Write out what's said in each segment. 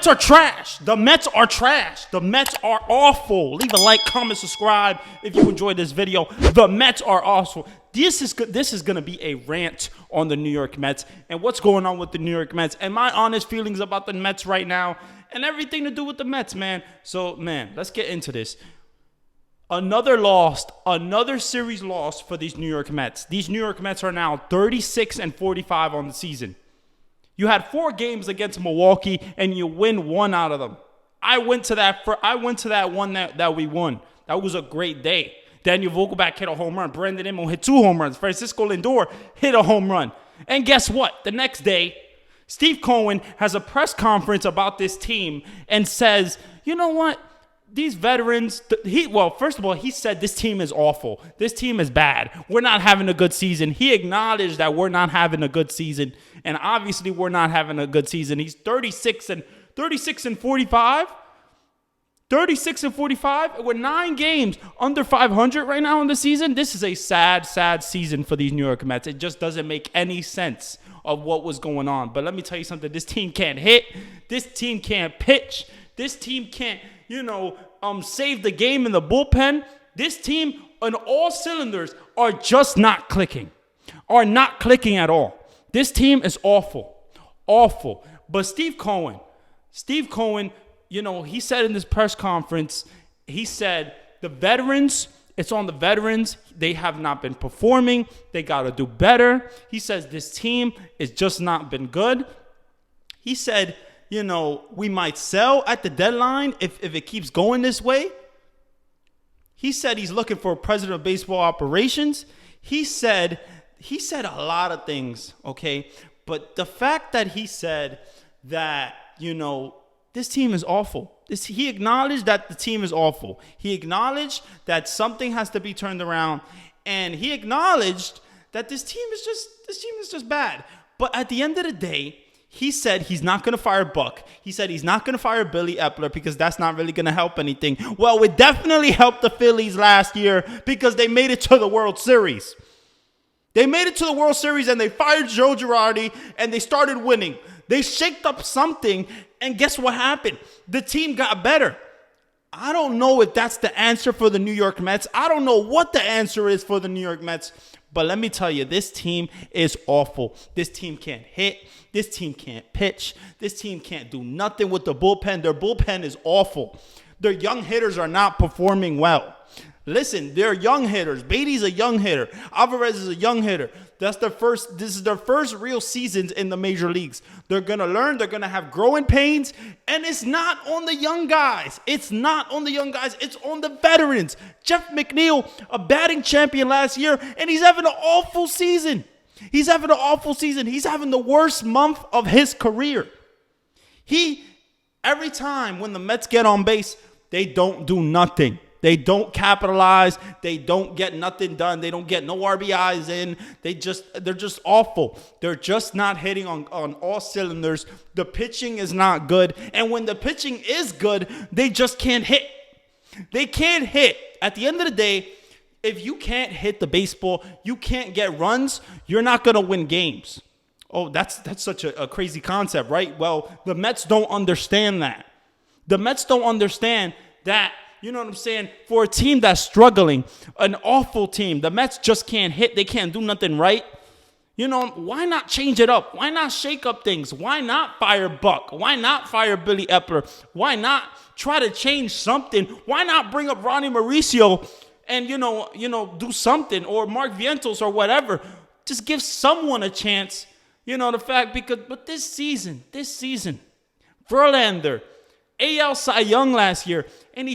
Mets are trash. The Mets are trash. The Mets are awful. Leave a like, comment, subscribe if you enjoyed this video. The Mets are awful. This is going to be a rant on the New York Mets and what's going on with the New York Mets and my honest feelings about the Mets right now and everything to do with the Mets, man. So, man, let's get into this. Another series lost for these New York Mets. These New York Mets are now 36-45 on the season. You had 4 games against Milwaukee, and you win 1 out of them. I went to that one that we won. That was a great day. Daniel Vogelback hit a home run. Brandon Immo hit 2 home runs. Francisco Lindor hit a home run. And guess what? The next day, Steve Cohen has a press conference about this team and says, you know what? These veterans, first of all, he said this team is awful. This team is bad. We're not having a good season. He acknowledged that we're not having a good season. And obviously, we're not having a good season. He's 36-45. 36-45. We're 9 games under 500 right now in the season. This is a sad, sad season for these New York Mets. It just doesn't make any sense of what was going on. But let me tell you something. This team can't hit. This team can't pitch. This team can't, save the game in the bullpen. This team on all cylinders are just not clicking. Are not clicking at all. This team is awful. Awful. But Steve Cohen, he said in this press conference, he said the veterans, it's on the veterans. They have not been performing. They got to do better. He says this team has just not been good. He said, we might sell at the deadline if it keeps going this way. He said he's looking for a president of baseball operations. He said a lot of things, okay? But the fact that he said that, this team is awful. He acknowledged that the team is awful. He acknowledged that something has to be turned around. And he acknowledged that this team is just bad. But at the end of the day, he said he's not going to fire Buck. He said he's not going to fire Billy Epler because that's not really going to help anything. Well, it definitely helped the Phillies last year because they made it to the World Series. They made it to the World Series and they fired Joe Girardi and they started winning. They shaked up something and guess what happened? The team got better. I don't know if that's the answer for the New York Mets. I don't know what the answer is for the New York Mets. But let me tell you, this team is awful. This team can't hit. This team can't pitch. This team can't do nothing with the bullpen. Their bullpen is awful. Their young hitters are not performing well. Listen, they're young hitters. Beatty's a young hitter. Alvarez is a young hitter. This is their first real seasons in the major leagues. They're going to learn. They're going to have growing pains. And it's not on the young guys. It's not on the young guys. It's on the veterans. Jeff McNeil, a batting champion last year, and he's having an awful season. He's having the worst month of his career. Every time when the Mets get on base, they don't do nothing. They don't capitalize. They don't get nothing done. They don't get no RBIs in. They're just awful. They're just not hitting on all cylinders. The pitching is not good. And when the pitching is good, they just can't hit. They can't hit. At the end of the day, if you can't hit the baseball, you can't get runs, you're not going to win games. Oh, that's such a crazy concept, right? Well, the Mets don't understand that. The Mets don't understand that. You know what I'm saying? For a team that's struggling, an awful team, the Mets just can't hit. They can't do nothing right. Why not change it up? Why not shake up things? Why not fire Buck? Why not fire Billy Epler? Why not try to change something? Why not bring up Ronnie Mauricio and, do something, or Mark Vientos or whatever? Just give someone a chance. But this season, Verlander, AL Cy Young last year, and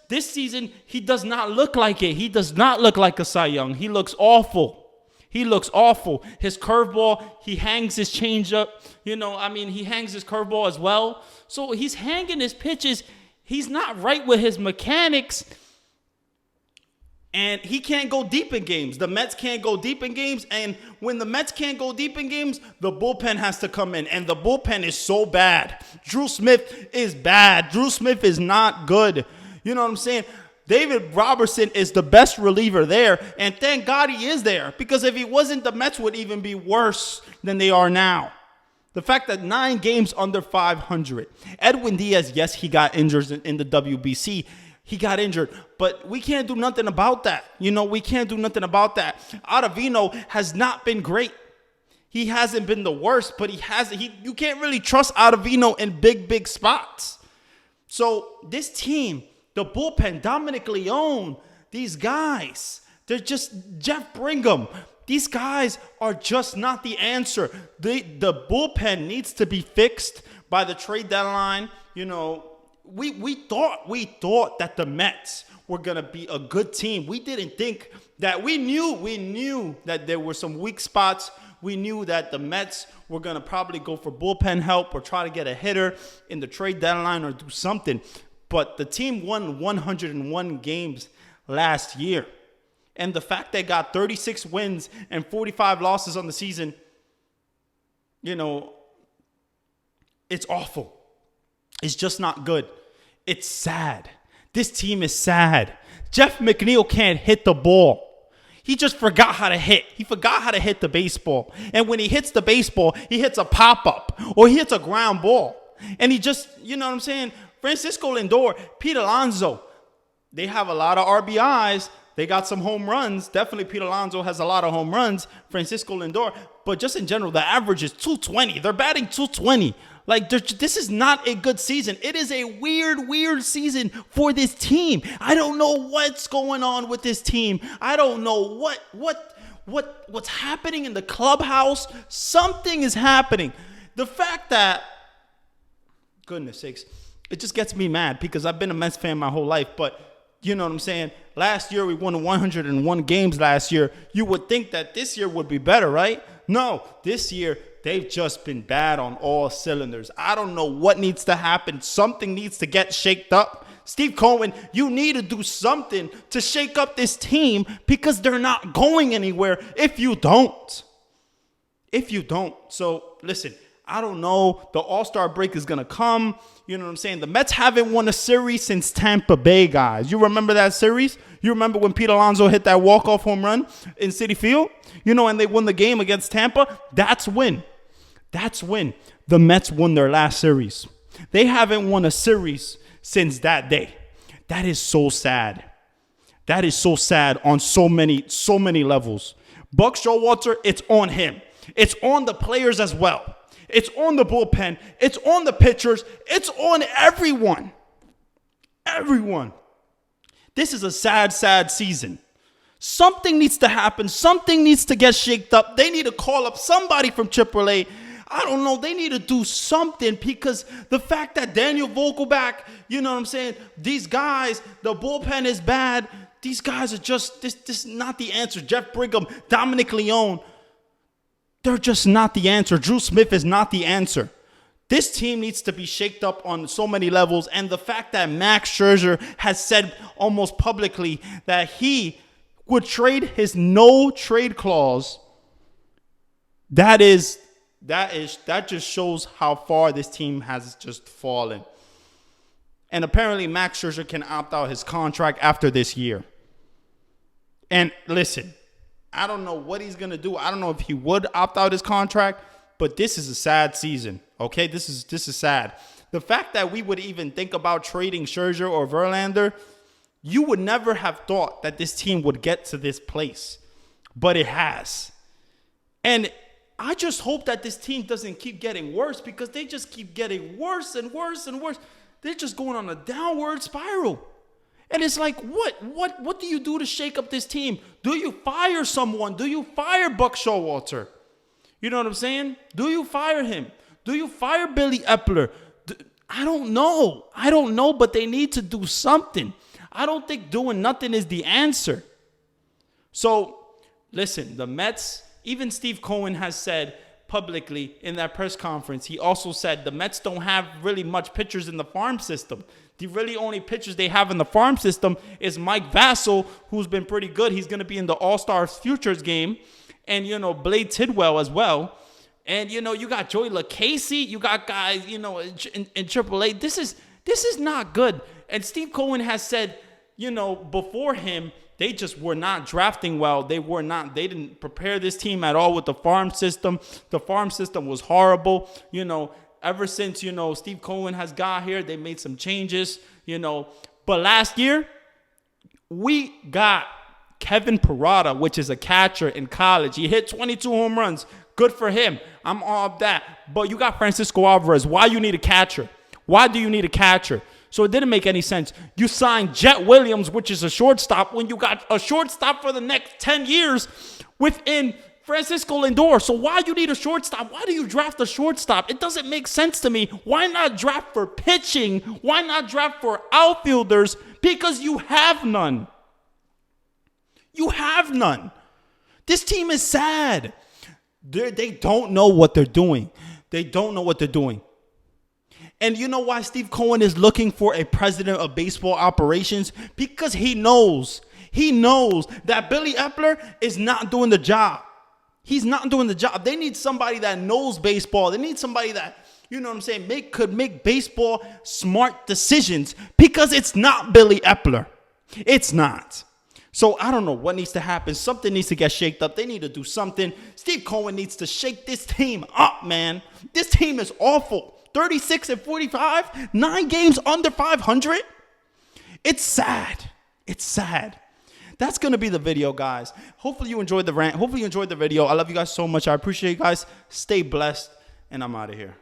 this season, he does not look like it. He does not look like a Cy Young. He looks awful. His curveball, he hangs his changeup. He hangs his curveball as well. So he's hanging his pitches. He's not right with his mechanics. And he can't go deep in games. The Mets can't go deep in games. And when the Mets can't go deep in games, the bullpen has to come in. And the bullpen is so bad. Drew Smith is bad. Drew Smith is not good. You know what I'm saying? David Robertson is the best reliever there. And thank God he is there. Because if he wasn't, the Mets would even be worse than they are now. The fact that 9 games under 500. Edwin Diaz, yes, he got injured in the WBC. He got injured, but we can't do nothing about that. We can't do nothing about that. Ottavino has not been great. He hasn't been the worst, but you can't really trust Ottavino in big spots. So this team, the bullpen, Dominic Leone, these guys, they're just Jeff Brigham. These guys are just not the answer. The bullpen needs to be fixed by the trade deadline. We thought that the Mets were gonna be a good team. We didn't think that we knew that there were some weak spots. We knew that the Mets were gonna probably go for bullpen help or try to get a hitter in the trade deadline or do something. But the team won 101 games last year. And the fact they got 36 wins and 45 losses on the season, it's awful. It's just not good. It's sad. This team is sad. Jeff McNeil can't hit the ball. He just forgot how to hit. He forgot how to hit the baseball. And when he hits the baseball, he hits a pop-up or he hits a ground ball. And he just, Francisco Lindor, Pete Alonso, they have a lot of RBIs. They got some home runs. Definitely Pete Alonso has a lot of home runs. Francisco Lindor. But just in general, the average is 220. They're batting 220. This is not a good season. It is a weird season for this team. I don't know what's going on with this team. I don't know what's happening in the clubhouse. Something is happening. The fact that, goodness sakes, it just gets me mad because I've been a Mets fan my whole life. But you know what I'm saying? Last year, we won 101 games last year. You would think that this year would be better, right? No, this year, they've just been bad on all cylinders. I don't know what needs to happen. Something needs to get shaked up. Steve Cohen, you need to do something to shake up this team because they're not going anywhere if you don't. So, listen, I don't know. The All-Star break is going to come. You know what I'm saying? The Mets haven't won a series since Tampa Bay, guys. You remember that series? You remember when Pete Alonso hit that walk-off home run in Citi Field? And they won the game against Tampa? That's when the Mets won their last series. They haven't won a series since that day. That is so sad. That is so sad on so many levels. Buck Showalter, it's on him. It's on the players as well. It's on the bullpen. It's on the pitchers. It's on everyone. Everyone. This is a sad season. Something needs to happen. Something needs to get shaked up. They need to call up somebody from AAA. I don't know. They need to do something because the fact that Daniel Vogelback, you know what I'm saying? These guys, the bullpen is bad. These guys are just, this is not the answer. Jeff Brigham, Dominic Leone. They're just not the answer. Drew Smith is not the answer. This team needs to be shaked up on so many levels. And the fact that Max Scherzer has said almost publicly that he would trade his no-trade clause, that just shows how far this team has just fallen. And apparently Max Scherzer can opt out his contract after this year. And listen, I don't know what he's going to do. I don't know if he would opt out his contract, but this is a sad season, okay? This is sad. The fact that we would even think about trading Scherzer or Verlander, you would never have thought that this team would get to this place, but it has. And I just hope that this team doesn't keep getting worse because they just keep getting worse and worse and worse. They're just going on a downward spiral. And it's like, what do you do to shake up this team? Do you fire someone? Do you fire Buck Showalter? You know what I'm saying? Do you fire him? Do you fire Billy Epler? I don't know, but they need to do something. I don't think doing nothing is the answer. So, listen, the Mets, even Steve Cohen has said publicly in that press conference, he also said the Mets don't have really much pitchers in the farm system. The really only pitchers they have in the farm system is Mike Vassell, who's been pretty good. He's going to be in the All-Star Futures game. And, Blade Tidwell as well. And, you got Joey LaCasey. You got guys, in AAA. This is not good. And Steve Cohen has said before him, they just were not drafting well. They didn't prepare this team at all with the farm system. The farm system was horrible. Ever since, Steve Cohen has got here, they made some changes, But last year, we got Kevin Parada, which is a catcher in college. He hit 22 home runs. Good for him. I'm all of that. But you got Francisco Alvarez. Why you need a catcher? Why do you need a catcher? So it didn't make any sense. You signed Jet Williams, which is a shortstop, when you got a shortstop for the next 10 years within Francisco Lindor. So why you need a shortstop? Why do you draft a shortstop? It doesn't make sense to me. Why not draft for pitching? Why not draft for outfielders? Because you have none. You have none. This team is sad. They don't know what they're doing. They don't know what they're doing. And you know why Steve Cohen is looking for a president of baseball operations? Because he knows that Billy Epler is not doing the job. He's not doing the job. They need somebody that knows baseball. They need somebody that, could make baseball smart decisions, because it's not Billy Epler. It's not. So I don't know what needs to happen. Something needs to get shaked up. They need to do something. Steve Cohen needs to shake this team up, man. This team is awful. 36-45, 9 games under 500. It's sad. It's sad. That's going to be the video, guys. Hopefully you enjoyed the rant. Hopefully you enjoyed the video. I love you guys so much. I appreciate you guys. Stay blessed, and I'm out of here.